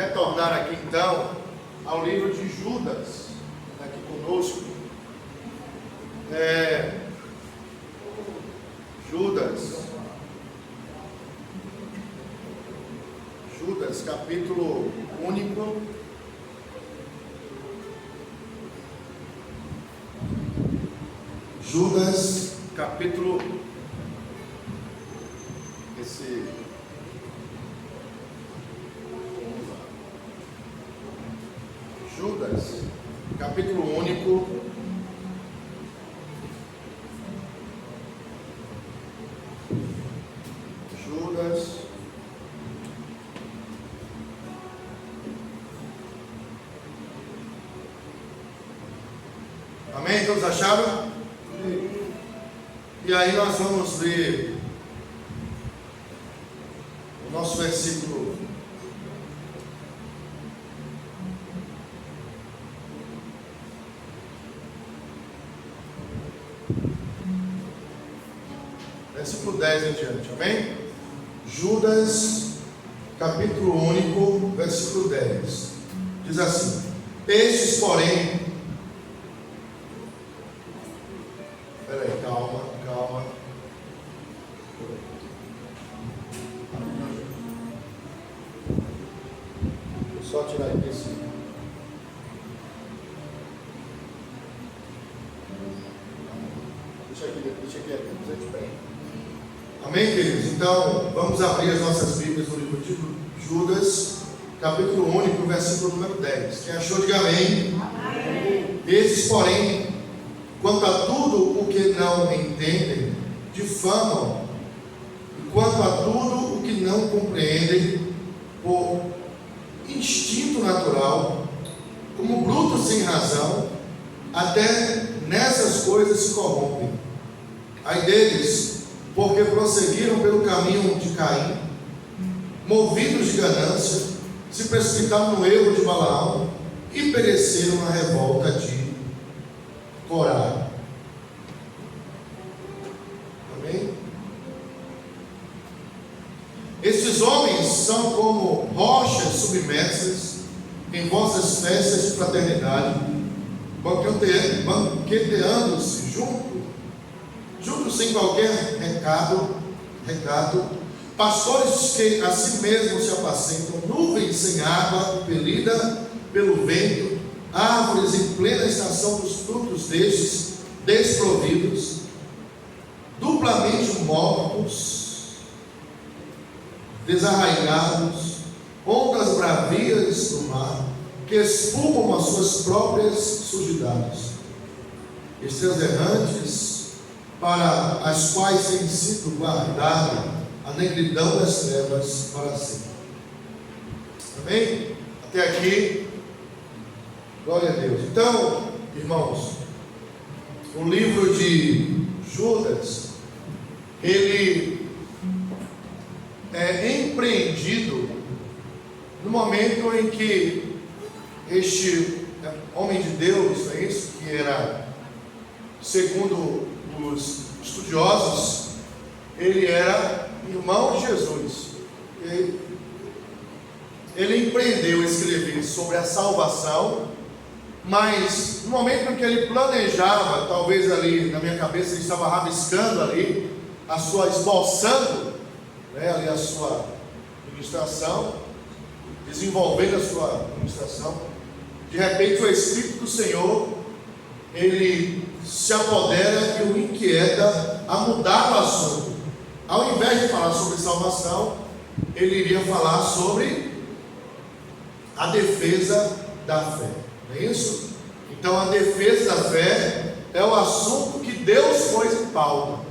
retornar aqui então ao livro de Judas, aqui conosco. Judas, capítulo único. Judas, capítulo Judas, capítulo único. Judas, amém? Todos acharam? E aí nós vamos ler o nosso versículo. Versículo 10 em diante, amém? Judas, capítulo único, versículo 10. Diz assim: estes, porém. Peraí, calma. Vou só tirar aqui esse. Deixa aqui, bem. Amém, queridos? Então, vamos abrir as nossas Bíblias no livro de Judas, capítulo único, versículo número 10. Quem achou, diga amém. Amém. Esses, porém, quanto a tudo o que não entendem, difamam, e quanto a tudo o que não compreendem, por instinto natural, como brutos sem razão, até nessas coisas se corrompem. Ai deles, porque prosseguiram pelo caminho de Caim, movidos de ganância, se precipitaram no erro de Balaão e pereceram na revolta de Corá. Amém? Estes homens são como rochas submersas em vossas festas de fraternidade, banqueteando-se juntos sem qualquer recado, pastores que a si mesmos se apacentam, nuvens sem água, impelida pelo vento, árvores em plena estação dos frutos destes, desprovidos, duplamente mortos, desarraigados, ondas bravias do mar, que espumam as suas próprias sujidades, estrelas errantes, para as quais tem sido guardada a negridão das trevas para sempre. Amém? Até aqui, glória a Deus. Então, irmãos, o livro de Judas, ele é empreendido no momento em que este homem de Deus, é isso que era, segundo os estudiosos, ele era irmão de Jesus. Ele empreendeu a escrever sobre a salvação, mas no momento em que ele planejava, talvez ali na minha cabeça ele estava rabiscando ali, esboçando, ali a sua ministração, desenvolvendo a sua ministração. De repente o Espírito do Senhor, ele se apodera e o inquieta a mudar o assunto. Ao invés de falar sobre salvação, ele iria falar sobre a defesa da fé. Não é isso? Então a defesa da fé é o assunto que Deus pôs em pauta,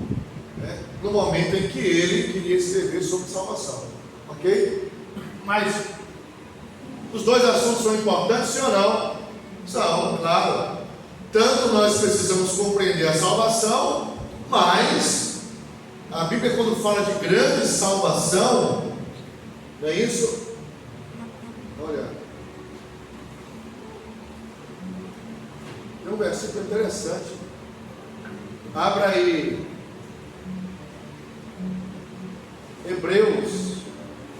no momento em que ele queria escrever sobre salvação. Ok? Mas os dois assuntos são importantes, sim ou não? São, claro. Tanto nós precisamos compreender a salvação, mas a Bíblia, quando fala de grande salvação, não é isso? Olha, tem um versículo interessante. Abra aí Hebreus,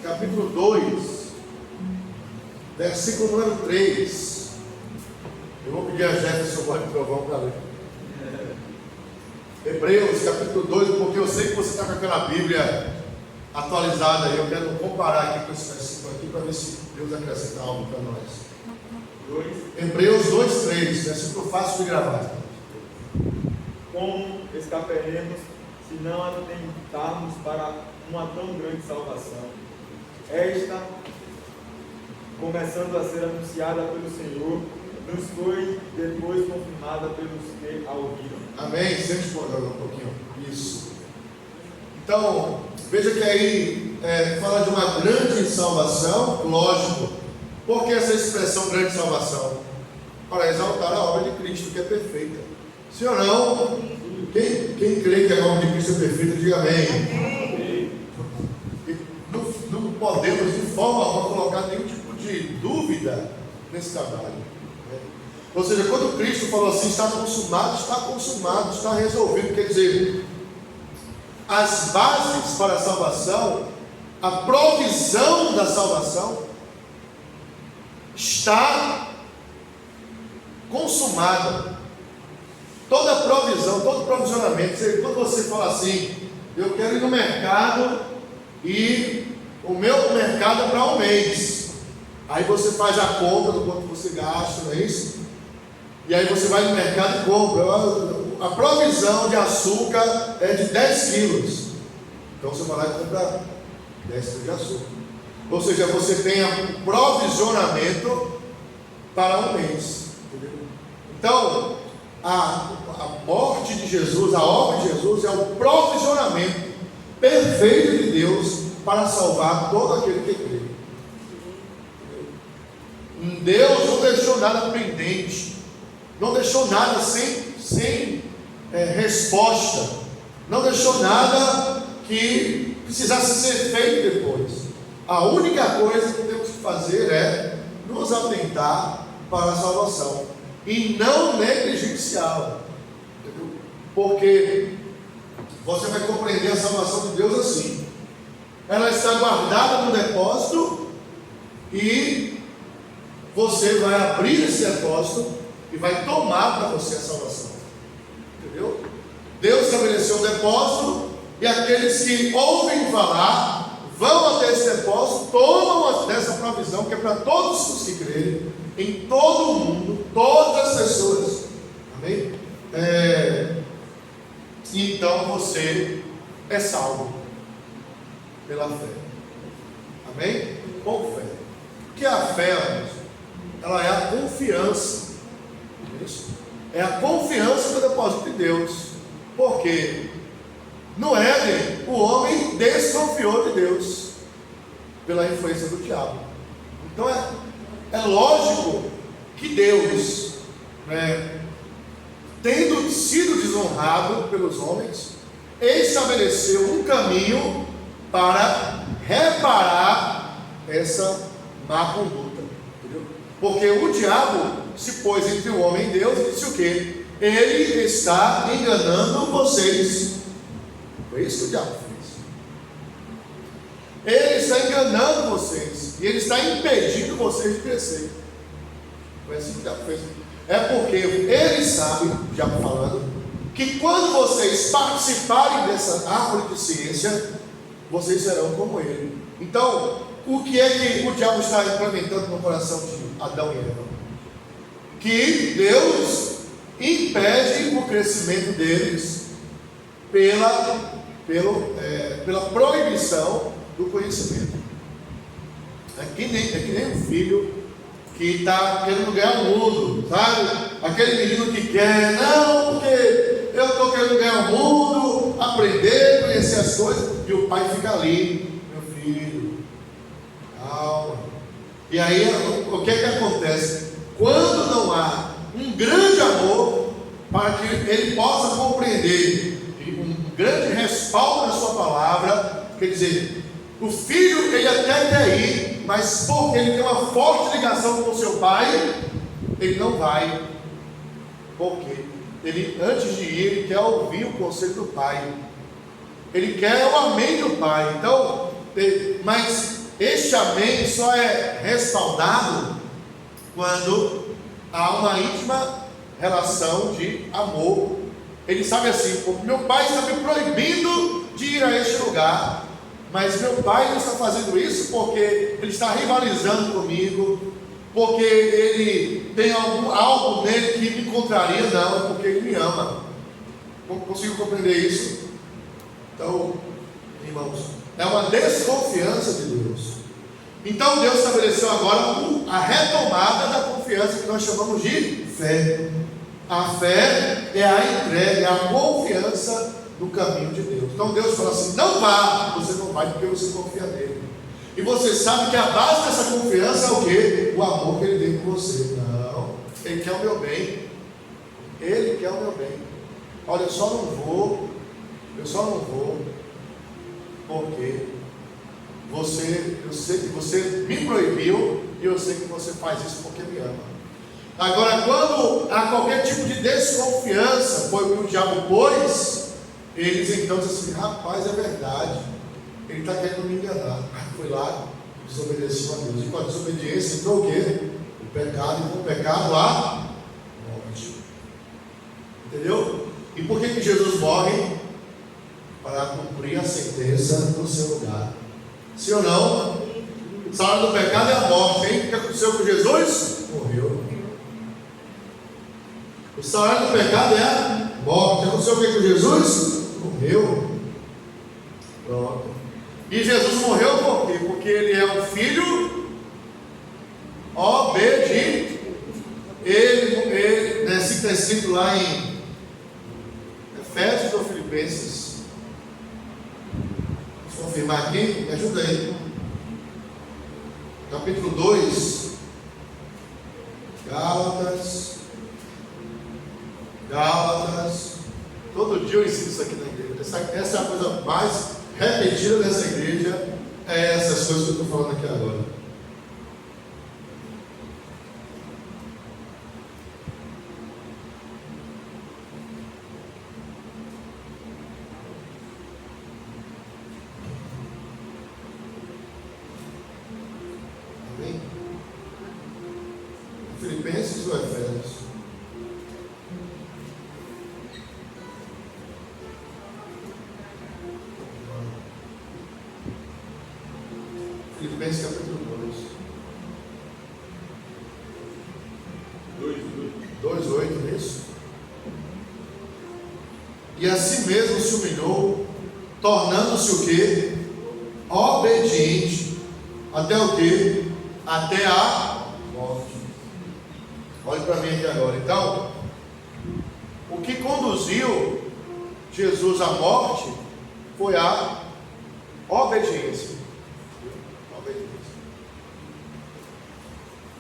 capítulo 2. versículo número 3. Eu vou pedir a Jefferson Voz de Trovão para ler. Hebreus capítulo 2, porque eu sei que você está com aquela Bíblia atualizada aí. Eu quero comparar aqui com esse versículo aqui para ver se Deus acrescenta algo para nós. Hebreus 2, 3, versículo fácil de gravar. Como escaparemos se não atentarmos para uma tão grande salvação? Esta, começando a ser anunciada pelo Senhor, nos foi depois confirmada pelos que a ouviram. Amém? Sente um pouquinho. Isso. Então, veja que aí fala de uma grande salvação, lógico. Por que essa expressão grande salvação? Para exaltar a obra de Cristo, que é perfeita. Se ou não, quem crê que a obra de Cristo é perfeita, diga amém. Não podemos de forma alguma colocar nenhum tipo de dúvida nesse trabalho. Ou seja, quando Cristo falou assim, está consumado, está resolvido, quer dizer, as bases para a salvação, a provisão da salvação, está consumada. Toda provisão, todo provisionamento, quando você fala assim, eu quero ir no mercado e o meu mercado é para um mês, aí você faz a conta do quanto você gasta, não é isso? E aí você vai no mercado e compra. A provisão de açúcar é de 10 quilos. Então você vai lá e compra 10 quilos de açúcar. Ou seja, você tem um provisionamento para um mês. Entendeu? Então, a morte de Jesus, a obra de Jesus é o provisionamento perfeito de Deus para salvar todo aquele que crê. Deus não deixou nada pendente. Não deixou nada sem resposta. Não deixou nada que precisasse ser feito depois. A única coisa que temos que fazer é nos atentar para a salvação e não negligenciá-la. Porque você vai compreender a salvação de Deus assim: ela está guardada no depósito e você vai abrir esse depósito e vai tomar para você a salvação. Entendeu? Deus estabeleceu um depósito e aqueles que ouvem falar vão até esse depósito, tomam dessa provisão que é para todos os que crerem, em todo o mundo, todas as pessoas. Amém? Então você é salvo pela fé. Amém? Com fé. Porque a fé, amigos, ela é a confiança. Isso. É a confiança no depósito de Deus. Porque no Éden o homem desconfiou de Deus pela influência do diabo. Então é lógico que Deus, tendo sido desonrado pelos homens, estabeleceu um caminho para reparar essa má conduta. Entendeu? Porque o diabo se pôs entre o homem e Deus e disse o quê? Ele está enganando vocês. Foi isso que o diabo fez. Ele está enganando vocês e ele está impedindo vocês de crescer. Foi assim que o diabo fez. É porque ele sabe, o diabo falando, que quando vocês participarem dessa árvore de ciência, vocês serão como ele. Então, o que é que o diabo está implementando no coração de Adão e Eva? Que Deus impede o crescimento deles pela proibição do conhecimento. É que nem um filho que está querendo ganhar o mundo, sabe? Aquele menino que quer, não, porque eu estou querendo ganhar o mundo, aprender, conhecer as coisas, e o pai fica ali, meu filho, calma. E aí o que é que acontece? Quando não há um grande amor para que ele possa compreender, um grande respaldo na sua palavra, quer dizer, o filho ele até quer ir, mas porque ele tem uma forte ligação com o seu pai, ele não vai. Porque ele, antes de ir, ele quer ouvir o conselho do pai. Ele quer o amém do pai. Então, mas este amém só é respaldado quando há uma íntima relação de amor. Ele sabe assim: o meu pai está me proibindo de ir a este lugar, mas meu pai não está fazendo isso porque ele está rivalizando comigo, porque ele tem algo nele que me contraria. Não, é porque ele me ama. Consigo compreender isso? Então, irmãos, é uma desconfiança de Deus. Então Deus estabeleceu agora a retomada da confiança, que nós chamamos de fé. A fé é a entrega, é a confiança no caminho de Deus. Então Deus fala assim: não vá. Você não vai porque você confia nele. E você sabe que a base dessa confiança é o quê? O amor que ele tem por você. Não, ele quer o meu bem. Ele quer o meu bem. Olha, eu só não vou porque eu sei que você me proibiu, e eu sei que você faz isso porque me ama. Agora, quando há qualquer tipo de desconfiança, foi o que o diabo pôs, eles então dizem assim: rapaz, é verdade, ele está querendo me enganar. Foi lá, desobedeceu a Deus. E com a desobediência entrou o quê? O pecado, e com o pecado a morte. Entendeu? E por que Jesus morre? Para cumprir a sentença no seu lugar. Sim ou não? O salário do pecado é a morte. Hein? O que aconteceu com Jesus? Morreu. O salário do pecado é a morte. O que aconteceu com Jesus? Morreu. Pronto. E Jesus morreu por quê? Porque ele é um filho obediente. Ele assim está escrito lá em Efésios ou Filipenses. Vou confirmar aqui, me ajuda aí. Capítulo 2. Gálatas. Todo dia eu ensino isso aqui na igreja. Essa é a coisa mais repetida dessa igreja. É essas coisas que eu estou falando aqui agora. Amém? Filipenses ou Efésios? Filipenses capítulo 2:8, não é isso? E assim mesmo se humilhou, tornando-se o quê? Obediente. Até o quê? Até a morte. Olhe para mim aqui agora. Então, o que conduziu Jesus à morte foi a obediência.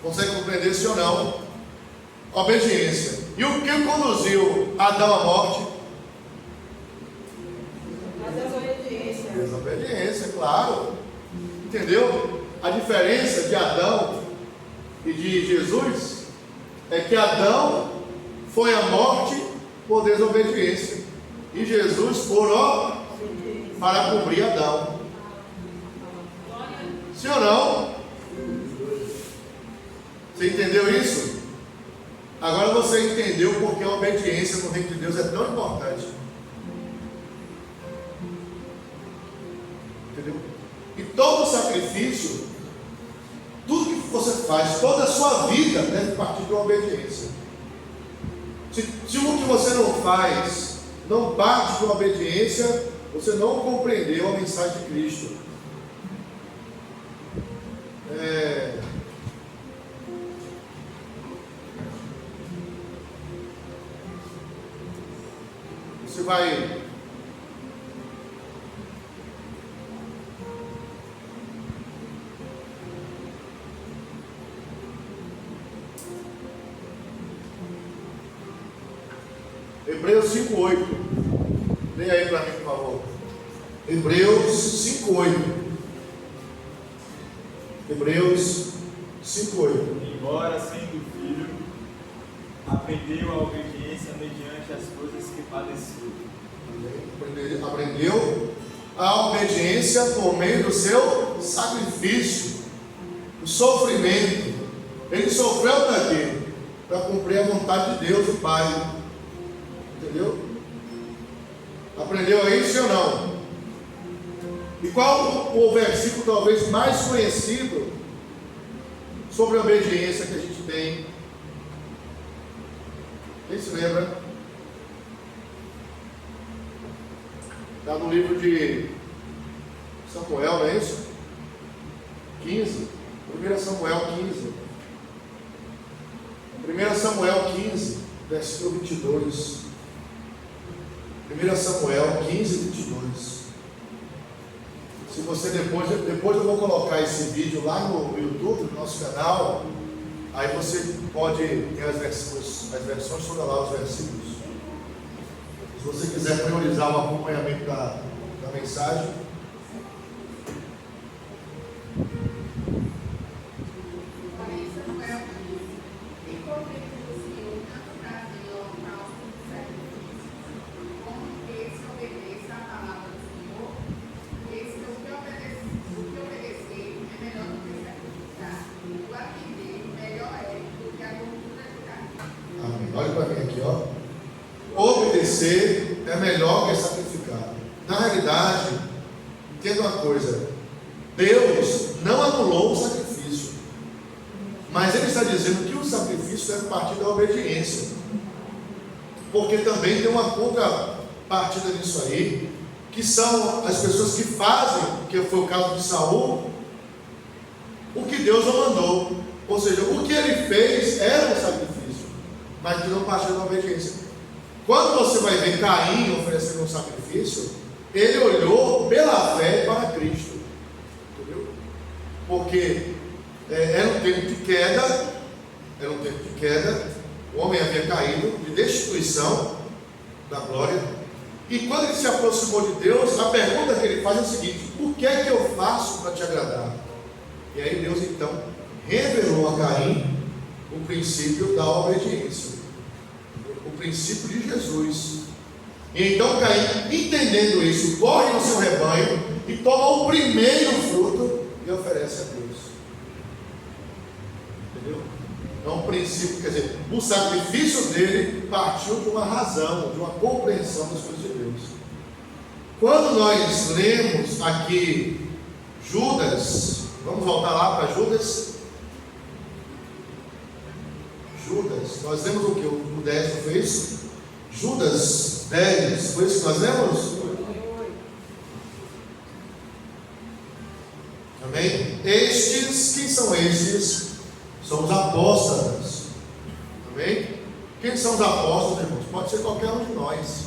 Consegue compreender sim ou não? Obediência. E o que conduziu Adão à morte? A desobediência. Desobediência, claro. Entendeu? A diferença de Adão e de Jesus é que Adão foi à morte por desobediência e Jesus para cumprir Adão. Sim ou não? Você entendeu isso? Agora você entendeu porque a obediência no reino de Deus é tão importante. Entendeu? E todo sacrifício, tudo que você faz, toda a sua vida deve partir de uma obediência. Se o que você não faz não parte de uma obediência, você não compreendeu a mensagem de Cristo. Você vai Hebreus 5:8. Leia aí para mim, por favor. Hebreus 5:8. Hebreus 5:8. Embora sendo filho, aprendeu a obediência mediante as coisas que padeceu. Aprendeu a obediência por meio do seu sacrifício, o sofrimento. Ele sofreu para quê? Para cumprir a vontade de Deus, o Pai. Entendeu? Aprendeu aí, sim ou não? E qual o versículo talvez mais conhecido sobre a obediência que a gente tem? Quem se lembra? Está no livro de Samuel, não é isso? 15. 1 Samuel 15. 1 Samuel 15, versículo 22. 1 Samuel 15, 22. Se você depois eu vou colocar esse vídeo lá no YouTube, no nosso canal. Aí você pode ter as versões todas lá, os versículos. Se você quiser priorizar o acompanhamento da mensagem. Olha para mim aqui, ó. Obedecer é melhor que sacrificar. Na realidade, entenda uma coisa: Deus não anulou o sacrifício, mas Ele está dizendo que o sacrifício deve partir da obediência, porque também tem uma contrapartida nisso aí, que são as pessoas que fazem, que foi o caso de Saul, o que Deus não mandou. Ou seja, o que ele fez era um sacrifício, mas que não partiu da obediência. Quando você vai ver Caim oferecendo um sacrifício, ele olhou pela fé para Cristo, entendeu? Porque era um tempo de queda, o homem havia caído, de destituição da glória, e quando ele se aproximou de Deus, a pergunta que ele faz é o seguinte: o que é que eu faço para te agradar? E aí Deus então revelou a Caim o princípio da obediência, o princípio de Jesus. E então Caim, entendendo isso, corre no seu rebanho e toma o primeiro fruto e oferece a Deus. Entendeu? É um princípio, quer dizer, o sacrifício dele partiu de uma razão, de uma compreensão das coisas de Deus. Quando nós lemos aqui Judas, vamos voltar lá para Judas. Nós lemos o que? O 10 não foi isso? Judas 10, foi isso que nós lemos? Amém? Estes, quem são estes? São os apóstolos. Amém? Quem são os apóstolos, irmãos? Pode ser qualquer um de nós.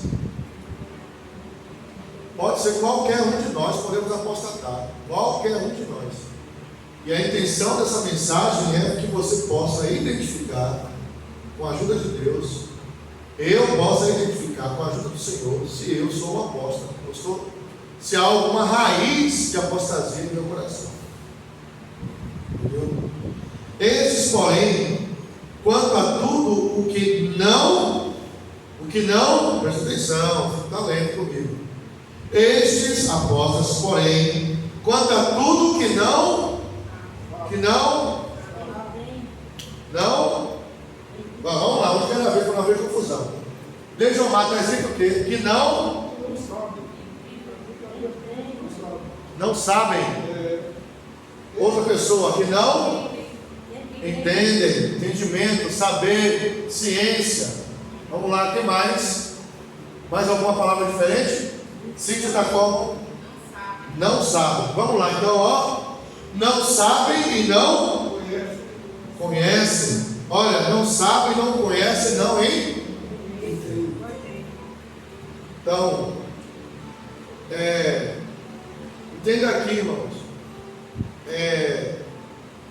Pode ser qualquer um de nós, podemos apostatar. Qualquer um de nós. E a intenção dessa mensagem é que você possa identificar, com a ajuda de Deus, eu possa identificar com a ajuda do Senhor, se eu sou um apóstolo, se há alguma raiz de apostasia no meu coração. Entendeu? Esses, porém, quanto a tudo o que não, presta atenção, está lendo comigo. Estes apóstolos, porém, quanto a tudo que não, vamos lá, onde quer ver para não haver confusão. Deixa está escrito o quê? Que não sabem. Outra pessoa que não entendem, entendimento, saber, ciência. Vamos lá, tem mais? Mais alguma palavra diferente? Cíntia está como? Não sabe. Vamos lá, então, ó. Não sabem e não conhecem. Olha, não sabem, não conhecem, não entendem. Então, entenda aqui, irmãos.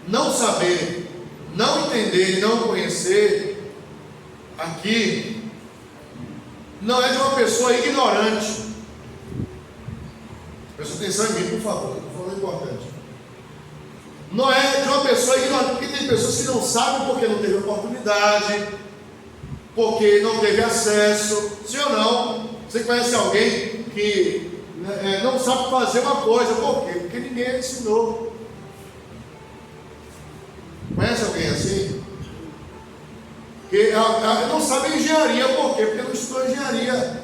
Não saber, não entender, não conhecer, aqui, não é de uma pessoa ignorante. Presta atenção em mim, por favor, estou falando importante. Não é de uma pessoa ignorante, porque tem pessoas que não sabem porque não teve oportunidade, porque não teve acesso. Sim ou não? Você conhece alguém que não sabe fazer uma coisa, por quê? Porque porque ninguém ensinou. Conhece alguém assim? Que não sabe engenharia, por quê? Porque não estudou engenharia.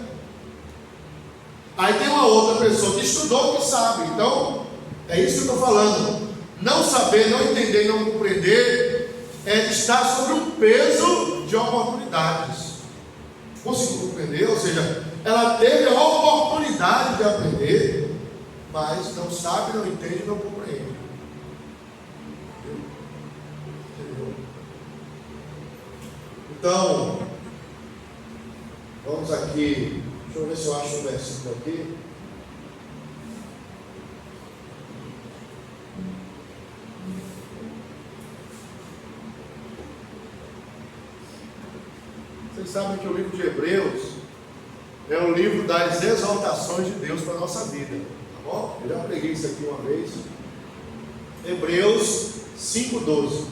Aí tem uma outra pessoa que estudou, que sabe. Então, é isso que eu estou falando. Não saber, não entender, não compreender é estar sobre um peso de oportunidades. Conseguiu compreender? Ou seja, ela teve a oportunidade de aprender, mas não sabe, não entende, não compreende. Entendeu? Então, vamos aqui. Deixa eu ver se eu acho um versículo aqui. Vocês sabem que o livro de Hebreus é o livro das exaltações de Deus para a nossa vida, tá bom? Eu já preguei isso aqui uma vez. Hebreus 5:12.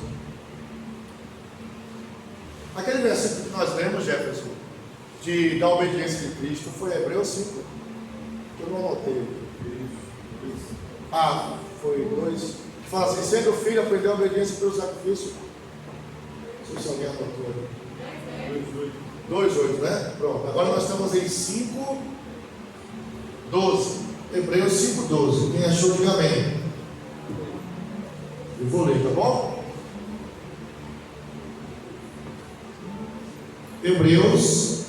Aquele versículo que nós lemos, Jefferson, da obediência de Cristo, foi Hebreus 5. Eu não anotei. Foi 2. Que fala assim: sendo filho, aprendeu a obediência pelo sacrifício. Não sei se alguém anotou. 2:8, né? Pronto. Agora nós estamos em 5:12. Hebreus 5:12. Quem achou, diga amém. Eu vou ler, tá bom? Hebreus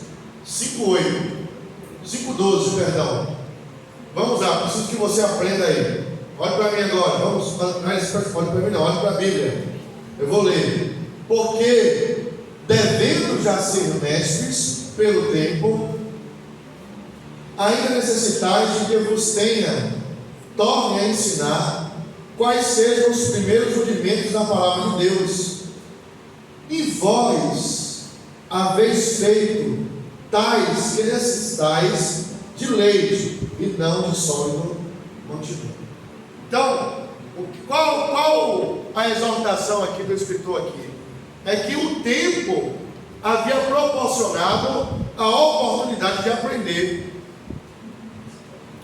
5:12, perdão. Vamos lá, preciso que você aprenda aí. Olha para mim agora. Vamos, olha para mim não, olha para a Bíblia. Eu vou ler. Porque devendo já ser mestres pelo tempo, ainda necessitais de que vos torne a ensinar quais sejam os primeiros rudimentos da palavra de Deus. E vós haveis feito tais que necessitais de leite e não de sólido mantimento. Então, qual a exaltação aqui do escritor aqui? É que o tempo havia proporcionado a oportunidade de aprender.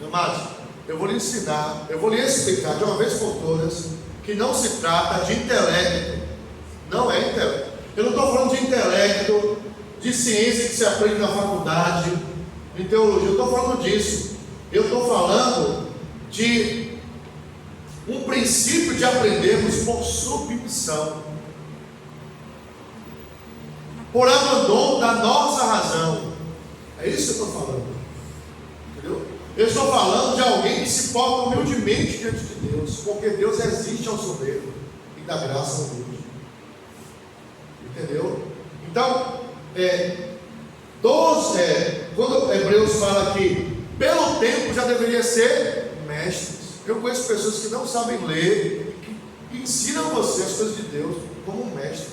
Amados, eu vou lhe ensinar, eu vou lhe explicar de uma vez por todas que não se trata de intelecto. Não é intelecto. Eu não estou falando de intelecto, de ciência que se aprende na faculdade, de teologia. Eu estou falando disso. Eu estou falando de um princípio de aprendermos por submissão, por abandono da nossa razão. É isso que eu estou falando. Entendeu? Eu estou falando de alguém que se porta humildemente diante de Deus, porque Deus resiste ao soberbo e dá graça ao humilde. Entendeu? Então, quando Hebreus fala que pelo tempo já deveria ser mestres. Eu conheço pessoas que não sabem ler e que ensinam você as coisas de Deus como um mestre.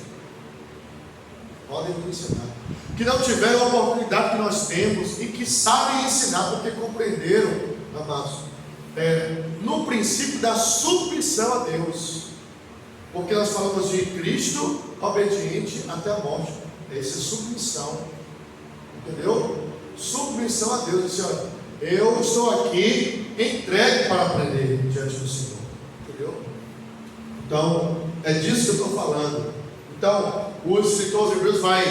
Podem me ensinar. Que não tiveram a oportunidade que nós temos e que sabem ensinar porque compreenderam, amados, no princípio da submissão a Deus. Porque nós falamos de Cristo obediente até a morte. Essa é submissão. Entendeu? Submissão a Deus. Disse, olha, eu estou aqui entregue para aprender diante do Senhor. Entendeu? Então, é disso que eu estou falando. Então, o escritor de Hebreus vai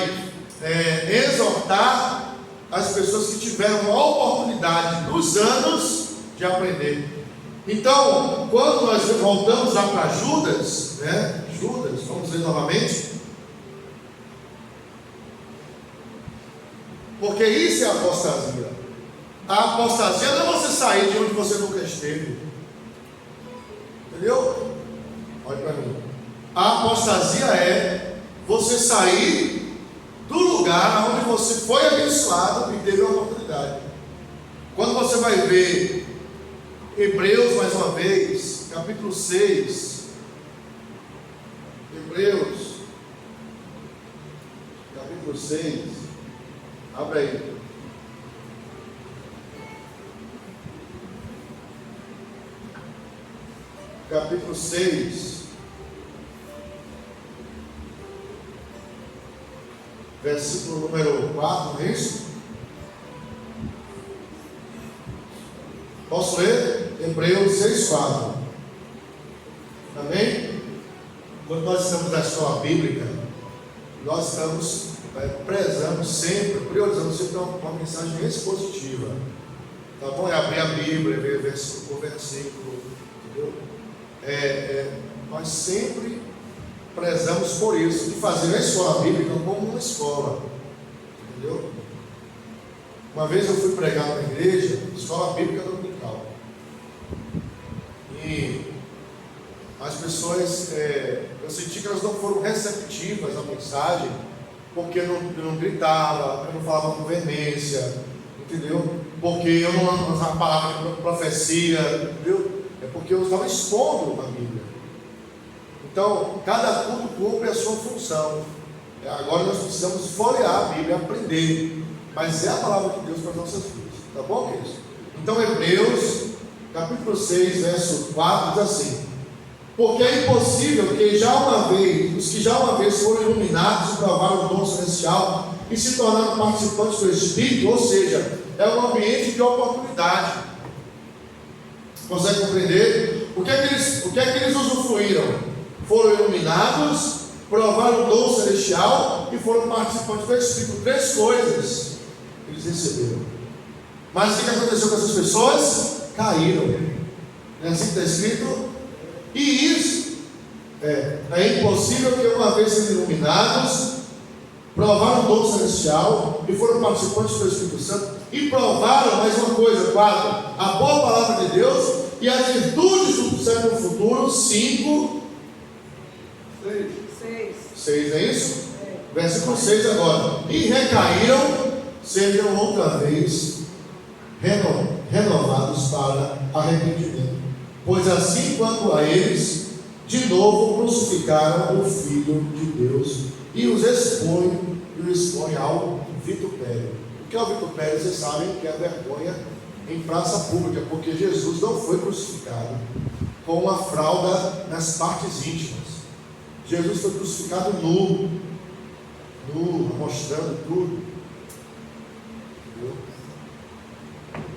exortar as pessoas que tiveram a oportunidade nos anos de aprender. Então, quando nós voltamos lá para Judas, né? Judas, vamos ler novamente. Porque isso é a apostasia. A apostasia não é você sair de onde você nunca esteve. Entendeu? Olha para mim. A apostasia é você sair do lugar onde você foi abençoado e teve a oportunidade. Quando você vai ver Hebreus mais uma vez, capítulo 6. Hebreus, capítulo 6. Abre aí. Capítulo 6, versículo número 4, não é isso? Posso ler? Hebreus 6, 4. quando nós estamos na escola bíblica, nós estamos prezando sempre, priorizando sempre uma mensagem expositiva. Tá bom? É abrir a Bíblia, ver versículo por versículo, entendeu? Nós sempre prezamos por isso, de fazer a escola bíblica como uma escola, entendeu? Uma vez eu fui pregar na igreja, escola bíblica dominical, e as pessoas, eu senti que elas não foram receptivas à mensagem, porque eu não gritava, eu não falava com veemência, entendeu? Porque eu não usava a palavra de profecia, entendeu? É porque eu estava expondo a Bíblia. Então, cada culto cumpre a sua função. Agora nós precisamos folhear a Bíblia, aprender, mas é a palavra de Deus para as nossas vidas, tá bom, queridos? Então, Hebreus, capítulo 6, verso 4, diz assim: porque é impossível que os que já uma vez foram iluminados e provaram o dom celestial e se tornaram participantes do Espírito, ou seja, é um ambiente de oportunidade. Consegue compreender? O que é que eles usufruíram? Foram iluminados, provaram o dom celestial e foram participantes do Espírito. 3 coisas eles receberam. Mas o que aconteceu com essas pessoas? Caíram. Não é assim que está escrito? E isso é impossível que uma vez sendo iluminados, provaram o dom celestial e foram participantes do Espírito Santo e provaram mais uma coisa, 4, a boa palavra de Deus e as virtudes do século futuro, 5, 6, é isso? Versículo 6 agora. E recaíram, sejam outra vez renovados para arrependimento. Pois assim quanto a eles, de novo crucificaram o Filho de Deus e os expõe ao vitupério. O que é o vitupério? Vocês sabem que é a vergonha em praça pública, porque Jesus não foi crucificado com uma fralda nas partes íntimas. Jesus foi crucificado nu, mostrando tudo. Entendeu?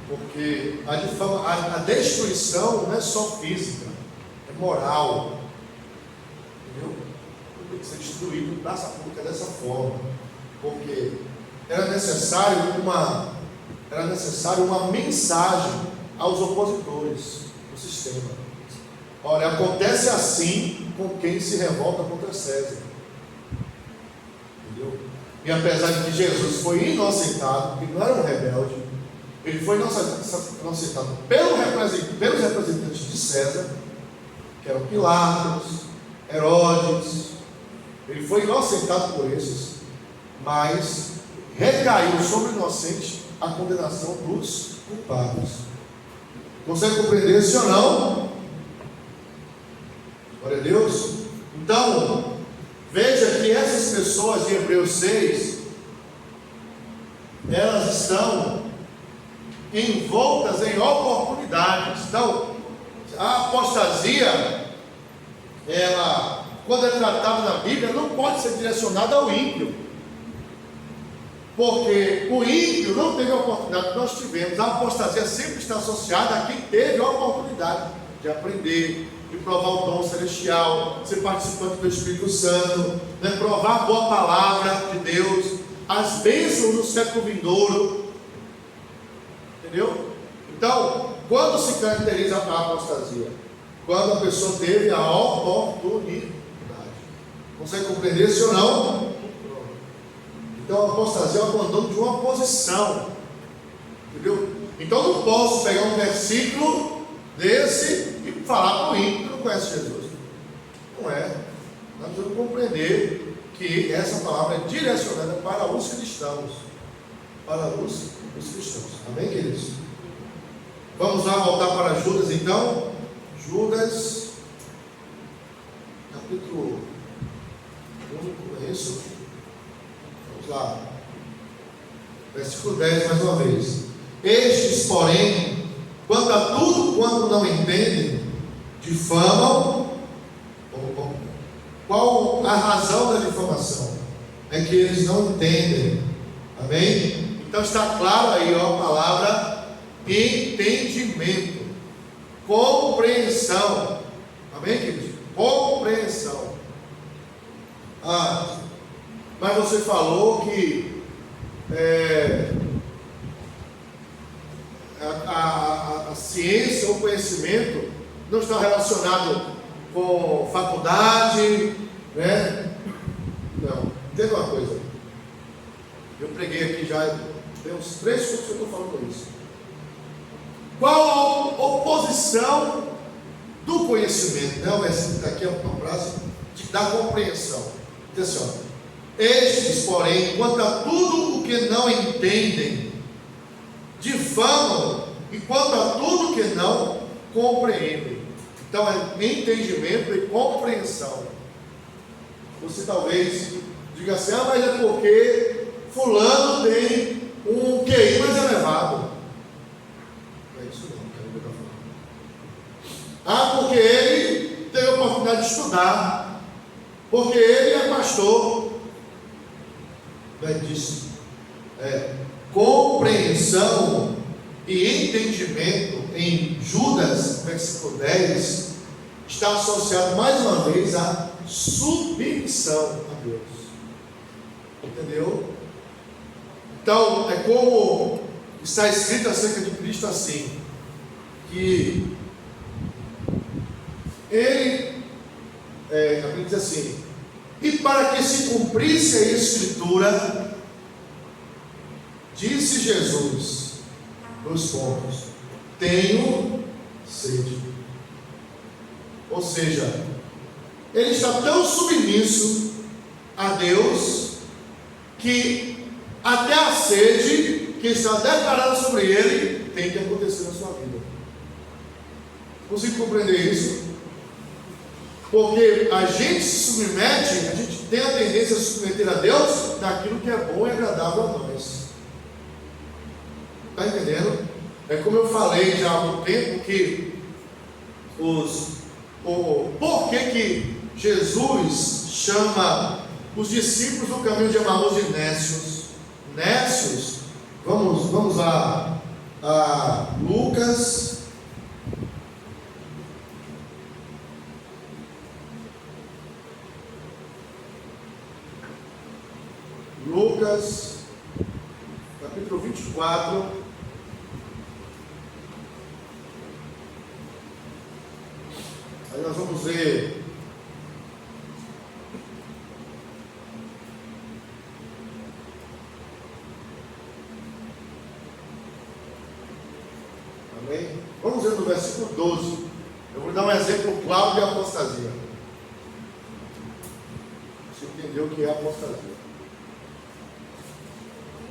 Porque a destruição não é só física, é moral. Entendeu? Tem que ser destruído em praça pública dessa forma. Porque era necessário uma mensagem aos opositores do sistema. Olha, acontece assim com quem se revolta contra César. Entendeu? E apesar de que Jesus foi inocentado, que não era um rebelde, ele foi inocentado pelos representantes de César, que eram Pilatos, Herodes. Ele foi inocentado por esses, mas recaiu sobre o inocente a condenação dos culpados. Consegue compreender isso ou não? Glória a Deus. Então, veja que essas pessoas de Hebreus 6, elas estão envoltas em oportunidades. Então, a apostasia, ela, quando é tratada na Bíblia, não pode ser direcionada ao ímpio, porque o ímpio não teve a oportunidade que nós tivemos. A apostasia sempre está associada a quem teve a oportunidade de aprender, de provar o dom celestial, ser participante do Espírito Santo, né? Provar a boa palavra de Deus, as bênçãos do século vindouro. Entendeu? Então, quando se caracteriza a apostasia? Quando a pessoa teve a oportunidade. Consegue compreender isso ou não? Então, a apostasia é o abandono de uma posição. Entendeu? Então, eu não posso pegar um versículo desse e falar para o ímpio que não conhece Jesus. Não é. Nós precisamos compreender que essa palavra é direcionada para os cristãos. Para os cristãos. Amém, queridos? Vamos lá voltar para Judas, então. Judas, capítulo 1, é isso? Vamos lá. Versículo 10, mais uma vez. Estes, porém, quanto a tudo quanto não entendem, difamam. Qual a razão da difamação? É que eles não entendem. Amém? Então está claro aí, ó, a palavra entendimento, compreensão. Amém, queridos? Compreensão. Mas você falou que a ciência ou conhecimento não está relacionado com faculdade, né? Não, entenda uma coisa. Eu preguei aqui já, tem uns 3 cursos que eu estou falando isso. Qual a oposição do conhecimento? Né? O versículo está aqui, é uma frase da compreensão. Diz assim, ó, estes, porém, quanto a tudo o que não entendem, difamam, e quanto a tudo que não compreendem. Então é entendimento e compreensão. Você talvez diga assim, mas é porque fulano tem um QI mais elevado. Não é isso não, que eu estou falando. Porque ele teve a oportunidade de estudar, porque ele é pastor. Não é disso. Compreensão e entendimento em Judas, versículo 10, está associado mais uma vez à submissão a Deus. Entendeu? Então, é como está escrito acerca de Cristo assim, que ele diz assim, e para que se cumprisse a Escritura, disse Jesus, 2 pontos, tenho sede. Ou seja, ele está tão submisso a Deus, que até a sede que está declarada sobre ele, tem que acontecer na sua vida. Consigo compreender isso? Porque a gente se submete, a gente tem a tendência a se submeter a Deus naquilo que é bom e agradável a nós. Está entendendo? É como eu falei já há algum tempo que por que Jesus chama os discípulos do caminho de Emaús de nécios? Nécios, vamos lá a Lucas. Lucas, capítulo 24. Aí nós vamos ver amém? Vamos ver no versículo 12. Eu vou dar um exemplo claro de apostasia. Você entendeu o que é apostasia?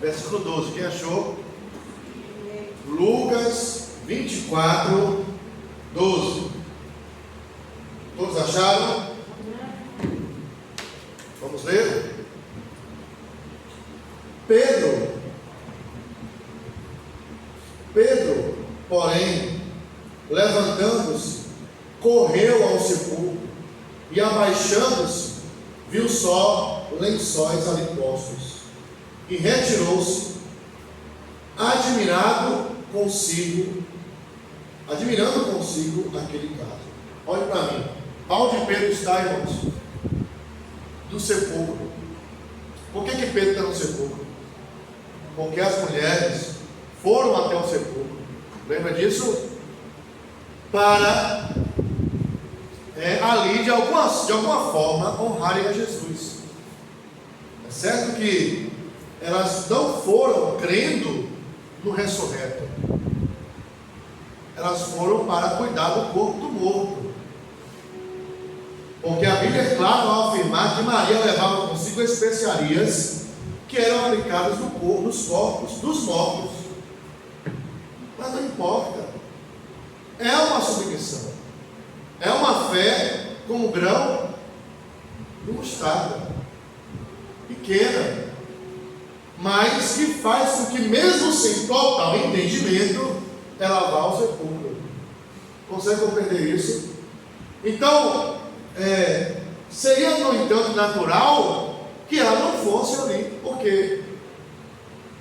Versículo 12, quem achou? Lucas 24, 12. Todos acharam? Vamos ler? Pedro, porém, levantando-se, correu ao sepulcro e, abaixando-se, viu só lençóis ali postos. E retirou-se, admirando consigo aquele caso. Olhe para mim, onde Pedro está, irmãos? No sepulcro. Por que Pedro está no sepulcro? Porque as mulheres foram até o sepulcro. Lembra disso? Para ali de alguma forma honrarem a Jesus. É certo que elas não foram crendo no ressurreto, elas foram para cuidar do corpo do morto, porque a Bíblia é clara ao afirmar que Maria levava consigo especiarias que eram aplicadas no corpo, nos corpos dos mortos. Mas não importa, é uma submissão, é uma fé como grão de mostarda, pequena, mas que faz com que, mesmo sem total entendimento, ela vá ao sepulcro. Consegue compreender isso? Então, seria, no entanto, natural que ela não fosse ali, porque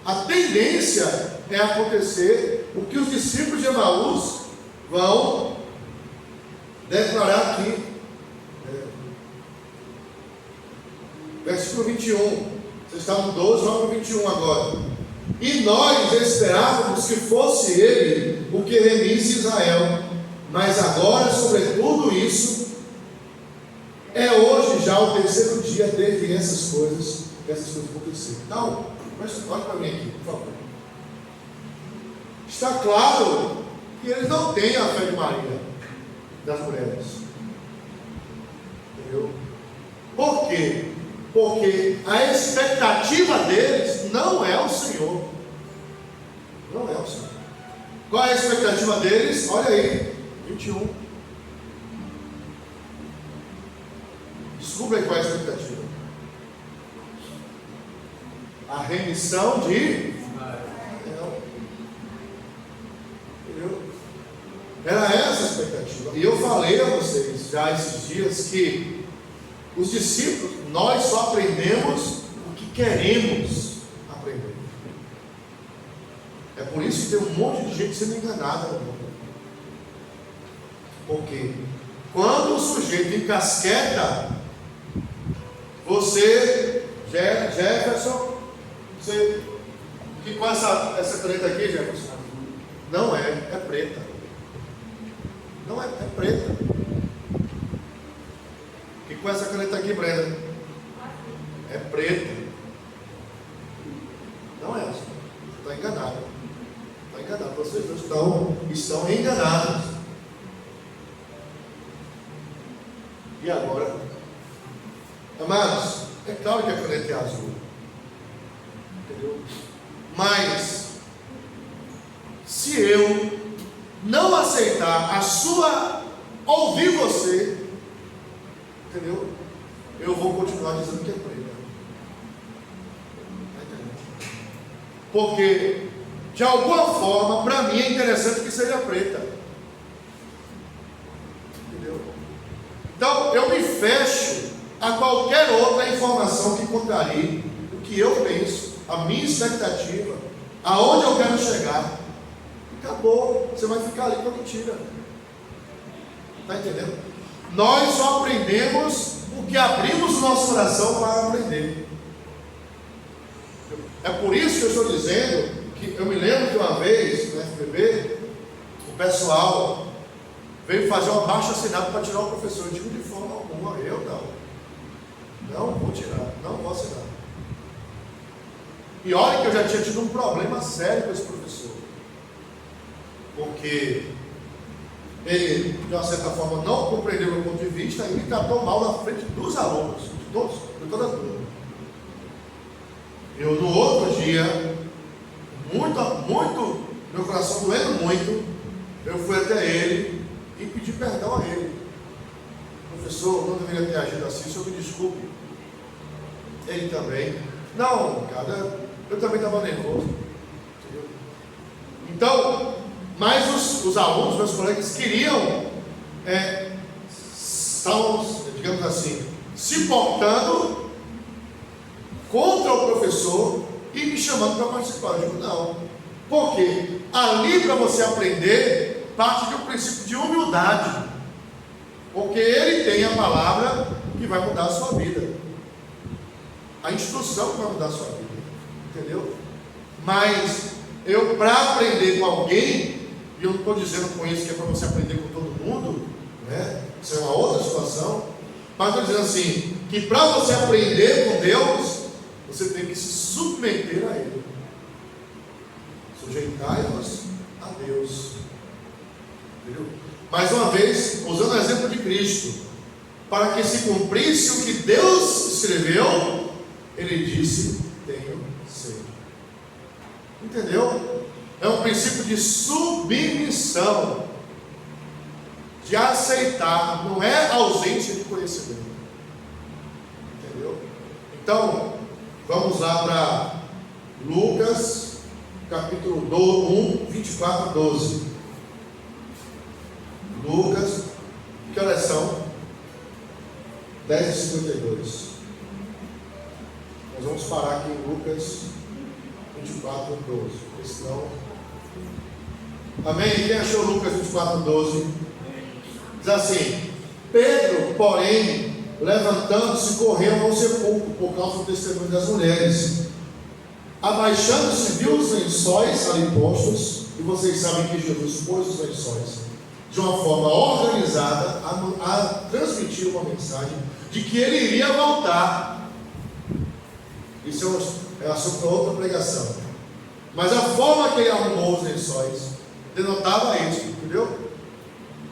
a tendência é acontecer o que os discípulos de Emaús vão declarar aqui. Versículo 21. Você está no 12, vamos para o 21 agora. E nós esperávamos que fosse ele o que remisse Israel. Mas agora, sobre tudo isso, é hoje já o terceiro dia desde essas coisas aconteceram. Então, olha para mim aqui, por favor. Está claro que eles não têm a fé de Maria, das mulheres. Entendeu? Por quê? Porque a expectativa deles não é o Senhor. Não é o Senhor. Qual é a expectativa deles? Olha aí, 21. Descubra qual é a expectativa. A remissão de Israel. Entendeu? Era essa a expectativa. E eu falei a vocês já esses dias que os discípulos, nós só aprendemos o que queremos aprender. É por isso que tem um monte de gente sendo enganada no mundo. Porque quando o sujeito encasqueta, você, Jefferson, você, que com essa caneta aqui, Jefferson, não é preta. Não é preta. Que com essa caneta aqui, Brenda, é preta. Não é essa. Você está enganado. Está enganado. Vocês dois estão enganados. E agora? Amados, é claro que a caneta é azul. Entendeu? Mas, se eu não aceitar ouvir você, entendeu? Eu vou continuar dizendo que é preta. Porque, de alguma forma, para mim é interessante que seja preta. Entendeu? Então, eu me fecho a qualquer outra informação que contrarie o que eu penso, a minha expectativa, aonde eu quero chegar. Acabou, você vai ficar ali com a mentira. Está entendendo? Nós só aprendemos o que abrimos o nosso coração para aprender. É por isso que eu estou dizendo que eu me lembro de uma vez no FPB, o pessoal veio fazer um abaixo-assinado para tirar o professor. Eu digo de forma alguma, eu não vou tirar, não vou assinar. E olha que eu já tinha tido um problema sério com esse professor, porque ele, de uma certa forma, não compreendeu o meu ponto de vista e me tratou mal na frente dos alunos, de todos, de toda a turma. Eu, no outro dia, meu coração doendo muito, eu fui até ele e pedi perdão a ele. Professor, não deveria ter agido assim, o senhor me desculpe. Ele também. Não, cara, eu também estava nervoso. Entendeu? Então, mas os alunos, meus colegas, queriam, estavam, digamos assim, se portando contra o professor e me chamando para participar. Eu digo, não. Porque ali, para você aprender, parte de um princípio de humildade. Porque ele tem a palavra que vai mudar a sua vida. A instrução que vai mudar a sua vida. Entendeu? Mas eu, para aprender com alguém, e eu não estou dizendo com isso que é para você aprender com todo mundo, né? Isso é uma outra situação. Mas estou dizendo assim, que para você aprender com Deus, você tem que se submeter a Ele. Sujeitai-vos a Deus. Entendeu? Mais uma vez, usando o exemplo de Cristo, para que se cumprisse o que Deus escreveu, Ele disse, tenho sede. Entendeu? É um princípio de submissão, de aceitar, não é ausência de conhecimento. Entendeu? Então, vamos lá para Lucas, capítulo 1, 24 a 12. Lucas, que horas são? 10h52. Nós vamos parar aqui em Lucas 24, 12. Porque senão... Amém? Quem achou Lucas 24, 12? Diz assim: Pedro, porém, levantando-se, correu ao sepulcro por causa do testemunho das mulheres. Abaixando-se, viu os lençóis ali postos, e vocês sabem que Jesus pôs os lençóis de uma forma organizada a transmitir uma mensagem de que ele iria voltar. Isso é assunto para outra pregação. Mas a forma que ele arrumou os lençóis denotava isso, entendeu?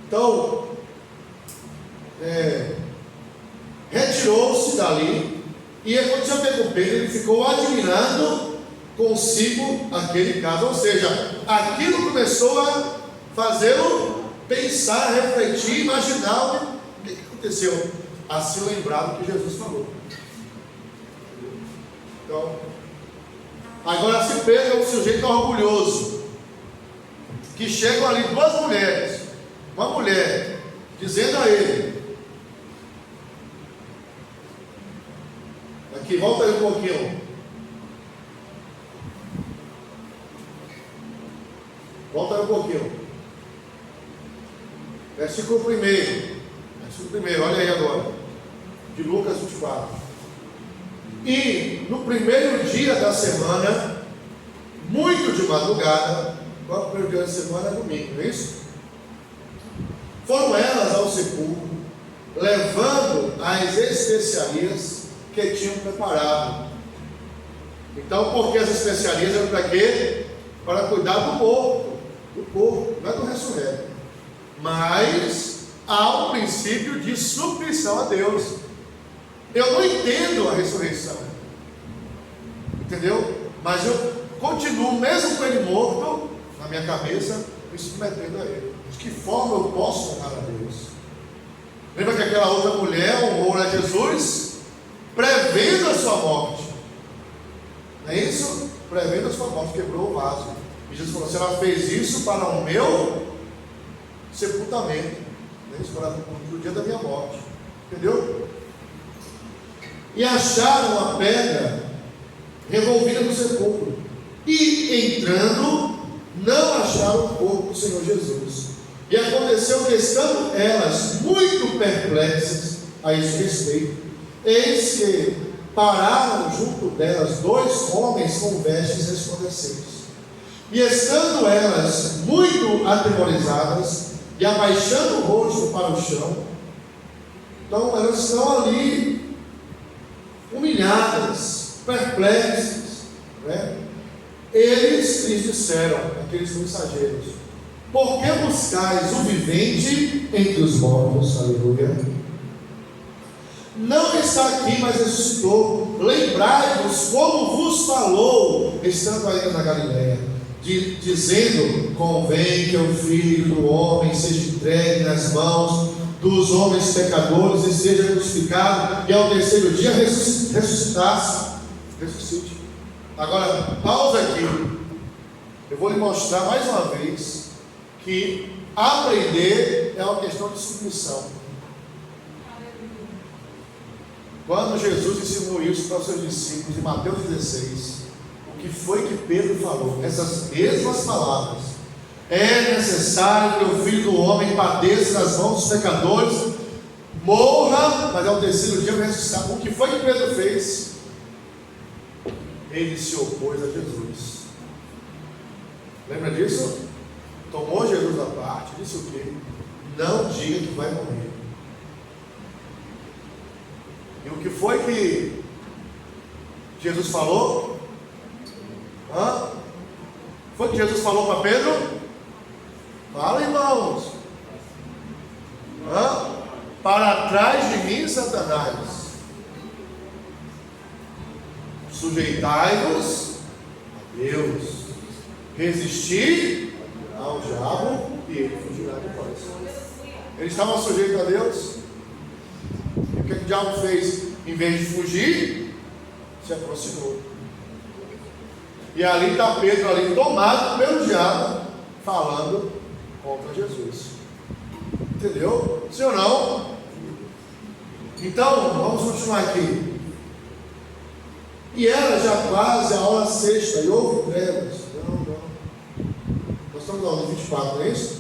Então, retirou-se dali, e aconteceu com Pedro, ele ficou admirando consigo aquele caso, ou seja, aquilo começou a fazê-lo pensar, refletir, imaginar o que aconteceu, a se lembrar do que Jesus falou. Então, agora se Pedro é um sujeito orgulhoso, que chegam ali duas mulheres, uma mulher dizendo a ele, aqui, volta aí um pouquinho, volta aí um pouquinho, versículo 1, olha aí agora, de Lucas 24. E no primeiro dia da semana, muito de madrugada, qual é o primeiro dia da semana? É domingo, não é isso? Foram elas ao sepulcro, levando as especiarias que tinham preparado. Então, por que as especiarias eram para quê? Para cuidar do morto, do corpo, não é do ressurreto. Mas há um princípio de submissão a Deus. Eu não entendo a ressurreição, entendeu? Mas eu continuo, mesmo com ele morto, na minha cabeça, me submetendo a ele. De que forma eu posso honrar a Deus? Lembra que aquela outra mulher honrou a Jesus, prevendo a sua morte, não é isso? Prevendo a sua morte, quebrou o vaso. E Jesus falou assim: ela fez isso para o meu sepultamento, não é isso? Para o dia da minha morte, entendeu? E acharam a pedra revolvida no sepulcro, e entrando, não acharam o corpo do Senhor Jesus. E aconteceu que, estando elas muito perplexas a esse respeito, eis que pararam junto delas dois homens com vestes resplandecentes. E estando elas muito atemorizadas e abaixando o rosto para o chão, então elas estão ali humilhadas, perplexas, né? Eles lhes disseram, aqueles mensageiros: por que buscais o vivente entre os mortos? Aleluia. Não está aqui, mas ressuscitou. Lembrai-vos como vos falou, estando ainda na Galileia, dizendo: convém que o Filho do Homem seja entregue nas mãos dos homens pecadores e seja crucificado, e ao terceiro dia ressuscitasse. Ressuscite. Agora, pausa aqui. Eu vou lhe mostrar mais uma vez que aprender é uma questão de submissão. Quando Jesus ensinou isso para os seus discípulos em Mateus 16, o que foi que Pedro falou? Essas mesmas palavras: é necessário que o Filho do Homem padeça nas mãos dos pecadores, morra, mas ao terceiro dia vai ressuscitar. O que foi que Pedro fez? Ele se opôs a Jesus. Lembra disso? Tomou Jesus à parte, disse o quê? Não diga que vai morrer. E o que foi que Jesus falou? Foi que Jesus falou para Pedro? Fala, irmãos. Para trás de mim, Satanás. Sujeitai-vos a Deus. Resistir ao diabo e ele fugirá de vós. Eles estavam sujeitos a Deus. E o que o diabo fez? Em vez de fugir, se aproximou. E ali está Pedro, ali tomado pelo diabo, falando contra Jesus. Entendeu? Sim ou não? Então, vamos continuar aqui. E era já quase a hora sexta, e houve trevas. Não. Nós estamos na hora 24, não é isso?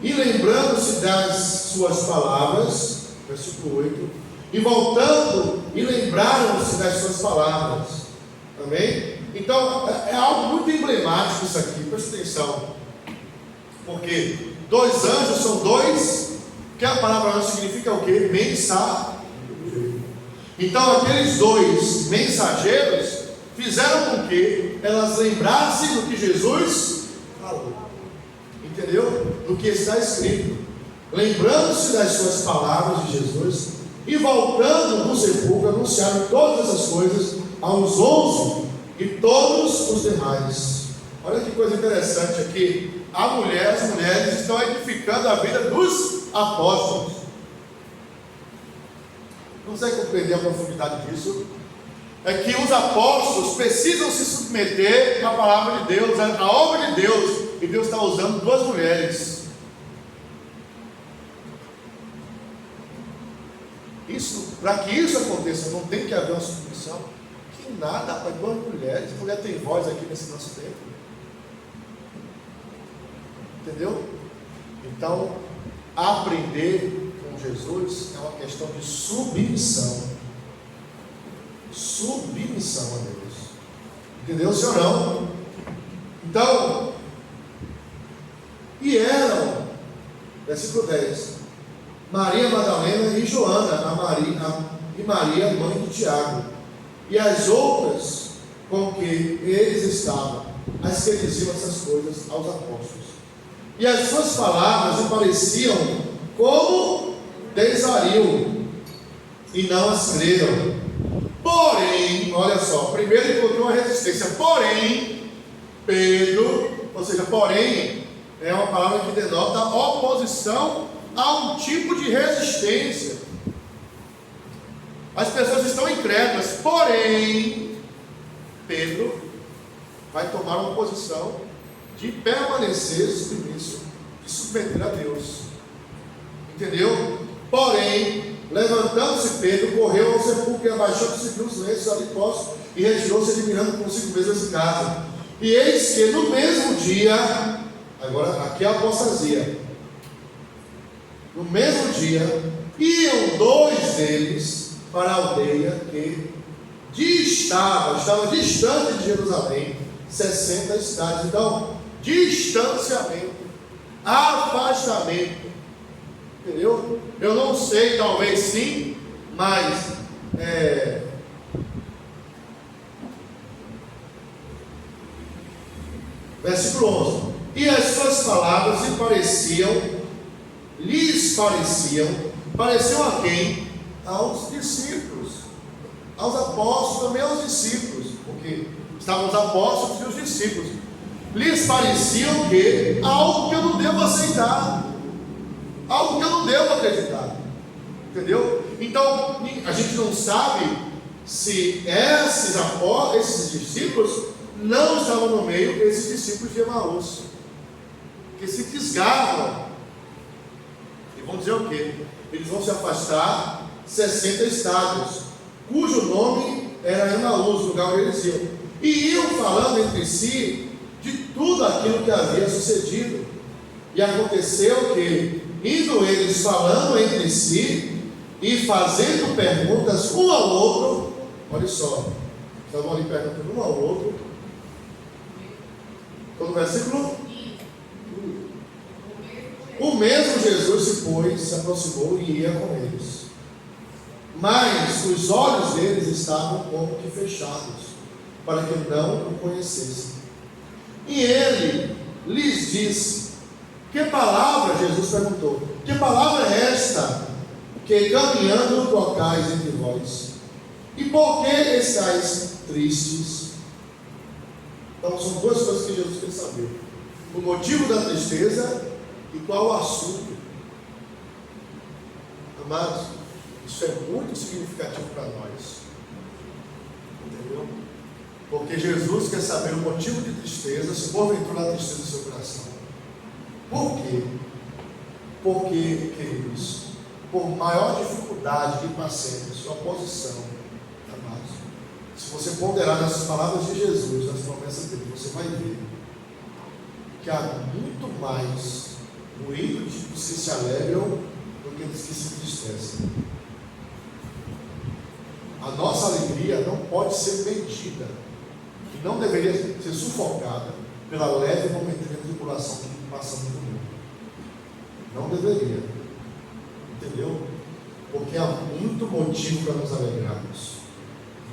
e lembrando-se das suas palavras, versículo 8, e voltando e lembraram-se das suas palavras. Amém? Então é algo muito emblemático isso aqui, presta atenção, porque dois anjos são dois, que a palavra anjo significa o quê? Mensageiro. Então aqueles dois mensageiros fizeram com que elas lembrassem do que Jesus falou, entendeu? Do que está escrito, lembrando-se das suas palavras de Jesus, e voltando do sepulcro, anunciaram todas essas coisas aos 11 e todos os demais. Olha que coisa interessante aqui. As mulheres estão edificando a vida dos apóstolos. Não consegue compreender a profundidade disso? É que os apóstolos precisam se submeter à palavra de Deus, à obra de Deus, e Deus está usando duas mulheres. Para que isso aconteça, não tem que haver uma submissão. Que nada, para duas mulheres. A mulher tem voz aqui nesse nosso tempo. Entendeu? Então, aprender com Jesus é uma questão de submissão. Submissão a Deus. Entendeu, senhor? Não? Então, e eram, versículo 10, Maria Madalena e Joana, e Maria, mãe de Tiago, e as outras com que eles estavam, as que diziam essas coisas aos apóstolos. E as suas palavras lhe pareciam como desvario, e não as creram. Porém, olha só, primeiro encontrou uma resistência, porém, Pedro, ou seja, porém, é uma palavra que denota oposição a um tipo de resistência. As pessoas estão incrédulas, porém, Pedro vai tomar uma posição de permanecer submisso, de submeter a Deus. Entendeu? Porém, levantando-se Pedro, correu ao sepulcro e abaixando-se, viu os lenços ali postos e retirou-se, admirando consigo mesmo esse caso. E eis que no mesmo dia, agora aqui é a apostasia, no mesmo dia, iam dois deles para a aldeia que estava distante de Jerusalém, 60 estádios. Então, distanciamento, afastamento, entendeu? Eu não sei, talvez sim, mas versículo 11, e as suas palavras lhes pareciam a quem? Aos discípulos, aos apóstolos, também aos discípulos, porque estavam os apóstolos e os discípulos, lhes pareciam que algo que eu não devo aceitar, algo que eu não devo acreditar, entendeu? Então a gente não sabe se esses discípulos não estavam no meio desses discípulos de Emaús, que se desgarram e vão dizer o quê? Eles vão se afastar 60 estádios, cujo nome era Emaús, lugar onde eles iam, e iam falando entre si de tudo aquilo que havia sucedido. E aconteceu que, indo eles falando entre si e fazendo perguntas um ao outro, olha só, estavam ali perguntando um ao outro. Então, no versículo, o mesmo Jesus se pôs, se aproximou e ia com eles, mas os olhos deles estavam como que fechados, para que não o conhecessem. E ele lhes disse: que palavra, Jesus perguntou, que palavra é esta que caminhando trocais entre vós? E por que estáis tristes? Então são duas coisas que Jesus quer saber: o motivo da tristeza e qual o assunto. Amados, isso é muito significativo para nós, entendeu? Porque Jesus quer saber o motivo de tristeza, se porventura há tristeza no seu coração. Por quê? Porque, queridos, por maior dificuldade de passemos, sua posição, amados, se você ponderar nas palavras de Jesus, nas promessas dele, você vai ver que há muito mais Muitos que se alegram do que aqueles que se entristecem. A nossa alegria não pode ser medida e não deveria ser sufocada pela leve e momentânea tribulação que passamos no mundo. Não deveria. Entendeu? Porque há muito motivo para nos alegrarmos.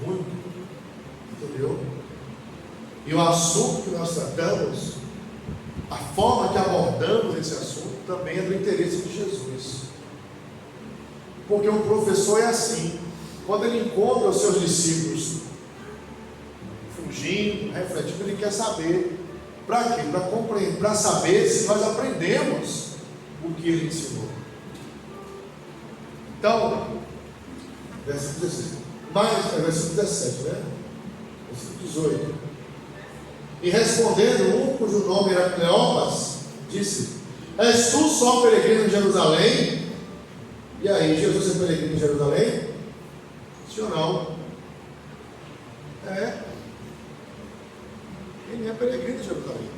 Muito. Entendeu? E o assunto que nós tratamos, a forma que abordamos esse assunto, também é do interesse de Jesus. Porque um professor é assim. Quando ele encontra os seus discípulos fugindo, refletindo, ele quer saber para quê? Para compreender, para saber se nós aprendemos o que ele ensinou. Então, versículo 16, versículo 17, né? Versículo 18. E respondendo um cujo nome era Cleopas, disse: És tu só peregrino em Jerusalém? E aí, Jesus é peregrino em Jerusalém? Sim ou não? É. Ele é peregrino em Jerusalém.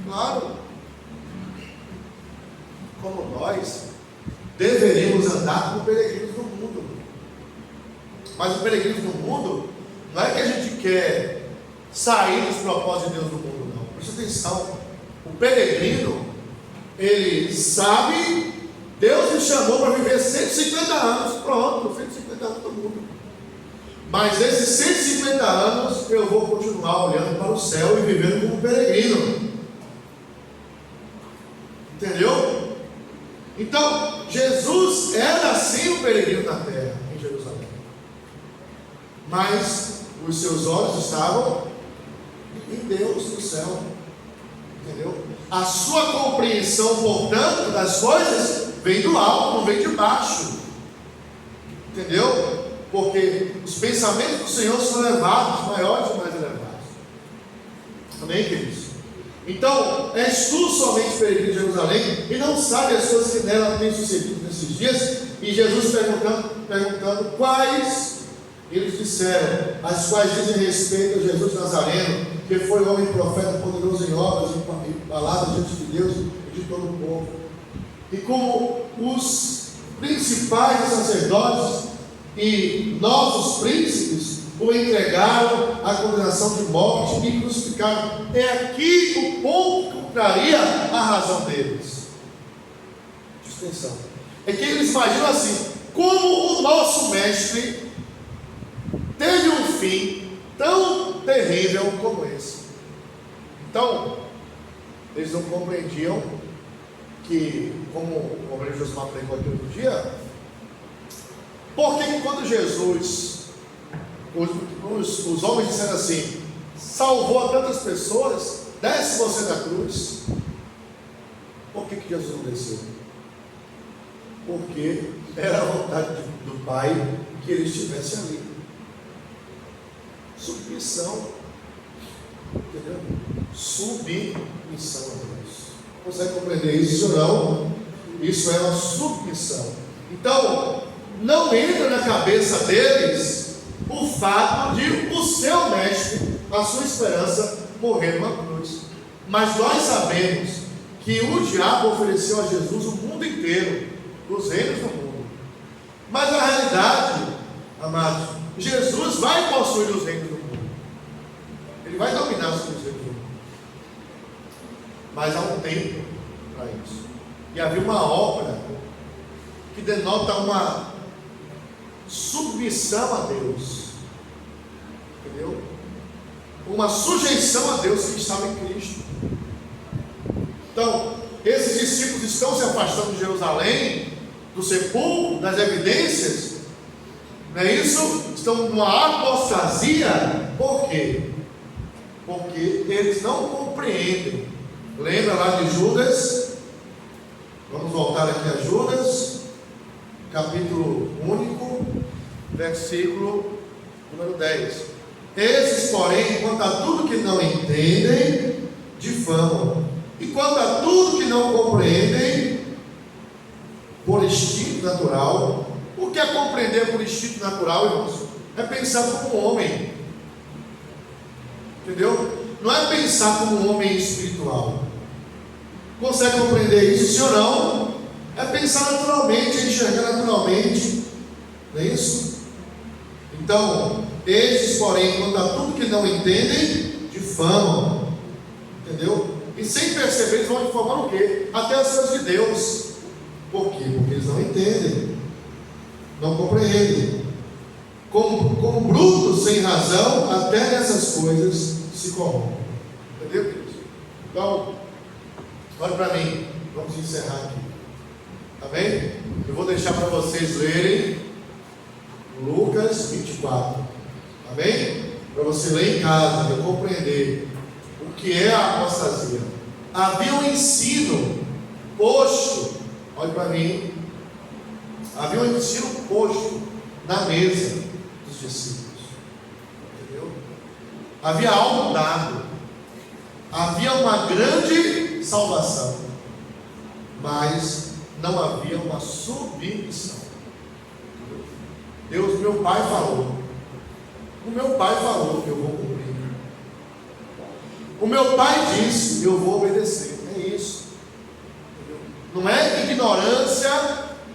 Claro. Como nós deveríamos andar como peregrinos no mundo. Mas os peregrinos no mundo não é que a gente quer sair dos propósitos de Deus no mundo, não. Presta atenção. O peregrino, ele sabe, Deus me chamou para viver 150 anos. Pronto, 150 anos no mundo. Mas esses 150 anos eu vou continuar olhando para o céu e vivendo como peregrino. Entendeu? Então, Jesus era assim um peregrino na terra, em Jerusalém. Mas os seus olhos estavam em Deus, no céu. Entendeu? A sua compreensão, portanto, das coisas vem do alto, não vem de baixo. Entendeu? Porque os pensamentos do Senhor são elevados, maiores e mais elevados. Amém, queridos? Então, és tu somente peregrino de Jerusalém e não sabe as coisas que nela têm sucedido nesses dias? E Jesus perguntando quais, eles disseram, as quais dizem respeito a Jesus Nazareno, que foi homem profeta poderoso em obras e palavras diante de Deus e de todo o povo. E como os principais sacerdotes e nossos príncipes o entregaram à condenação de morte e crucificaram. É aqui o ponto que traria a razão deles. Presta atenção. É que eles imaginam assim: como o nosso mestre teve um fim tão terrível como esse. Então, eles não compreendiam que, como o obreiro Josimar pregou aqui outro dia, por que quando Jesus, os homens disseram assim, salvou a tantas pessoas, desce você da cruz, por que Jesus não desceu? Porque era a vontade do Pai que ele estivesse ali. Submissão, entendeu? Submissão a Deus. Consegue compreender isso ou não? Isso é uma submissão. Então, não entra na cabeça deles o fato de o seu mestre, a sua esperança, morrer numa cruz. Mas nós sabemos que o diabo ofereceu a Jesus o mundo inteiro, os reinos do mundo. Mas na realidade, amados, Jesus vai possuir os reinos do mundo. Ele vai dominar os reinos do mundo. Mas há um tempo para isso. E havia uma obra que denota uma submissão a Deus, entendeu? Uma sujeição a Deus que estava em Cristo. Então, esses discípulos estão se afastando de Jerusalém, do sepulcro, das evidências, não é isso? Estão numa apostasia. Por quê? Porque eles não compreendem. Lembra lá de Judas? Vamos voltar aqui a Judas, capítulo único, versículo número 10. Esses, porém, quanto a tudo que não entendem, difamam, e quanto a tudo que não compreendem, por instinto natural. O que é compreender por instinto natural, irmãos? É pensar como um homem, entendeu? Não é pensar como um homem espiritual. Consegue compreender isso, sim ou não? É pensar naturalmente, é enxergar naturalmente, não é isso? Então, estes, porém, quando há tudo que não entendem, difamam, entendeu? E sem perceber, eles vão difamar o quê? Até as coisas de Deus. Por quê? Porque eles não entendem, não compreendem. Como brutos sem razão, até nessas coisas se corrompem. Entendeu, queridos? Então, olha para mim, vamos encerrar aqui. Tá bem? Eu vou deixar para vocês lerem Lucas 24. Tá bem? Para você ler em casa e compreender o que é a apostasia. Havia um ensino posto, olha para mim, havia um ensino posto na mesa dos discípulos. Entendeu? Havia algo dado, havia uma grande salvação, mas não havia uma submissão. Deus, meu pai falou, o meu pai falou que eu vou cumprir. O meu pai disse, eu vou obedecer. É isso. Não é ignorância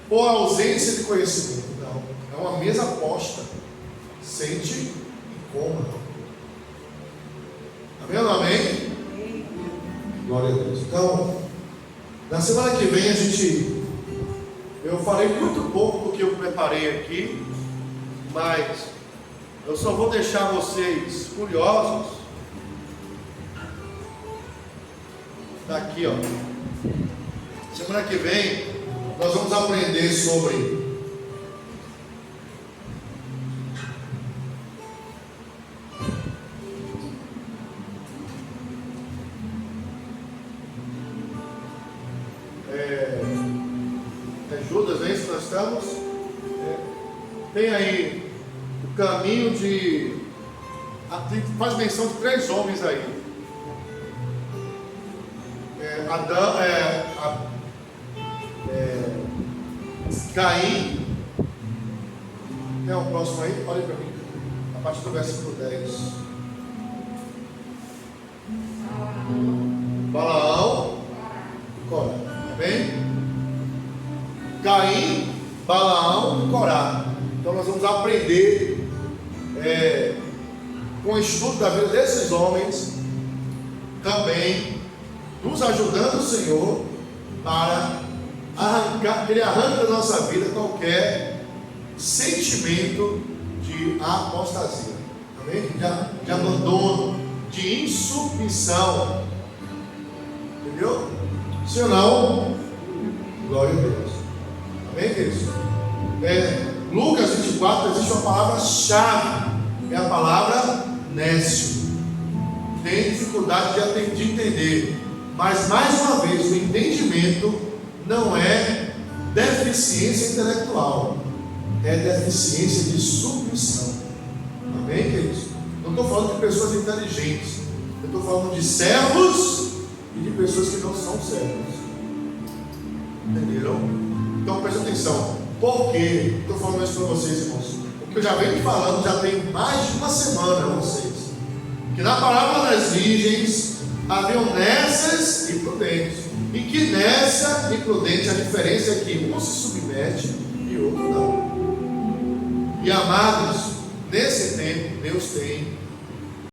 ou ausência de conhecimento. Não. É uma mesa posta. Sente e coma. Amém ou não amém? Glória a Deus. Então, na semana que vem eu falei muito pouco do que eu preparei aqui, mas eu só vou deixar vocês curiosos. Está aqui, ó. Semana que vem nós vamos aprender sobre Judas, é isso que nós estamos? Tem aí o caminho de. Faz menção de 3 homens aí. Caim. Tem um próximo aí? Olha para mim. A partir do versículo 10. Balaão e Corá. Tá bem? Caim, Balaão e Corá. Então nós vamos aprender com o estudo da vida desses homens, também nos ajudando o Senhor para arrancar, que Ele arranca da nossa vida qualquer sentimento de apostasia, amém? De abandono, de insubmissão, entendeu? Se ou não, glória a Deus, amém, queridos? Lucas 24, existe uma palavra-chave, é a palavra nécio. Tem dificuldade de entender, mas mais uma vez, o entendimento não é deficiência intelectual, é deficiência de submissão. Amém, queridos? Não estou falando de pessoas inteligentes, eu estou falando de servos e de pessoas que não são servos. Entenderam? Então presta atenção. Por que estou falando isso para vocês, irmãos? Porque eu já venho falando, já tem mais de uma semana a vocês, que na parábola das virgens haviam nécias e prudentes, e que nécia e prudente, a diferença é que um se submete e outro não. E amados, nesse tempo Deus tem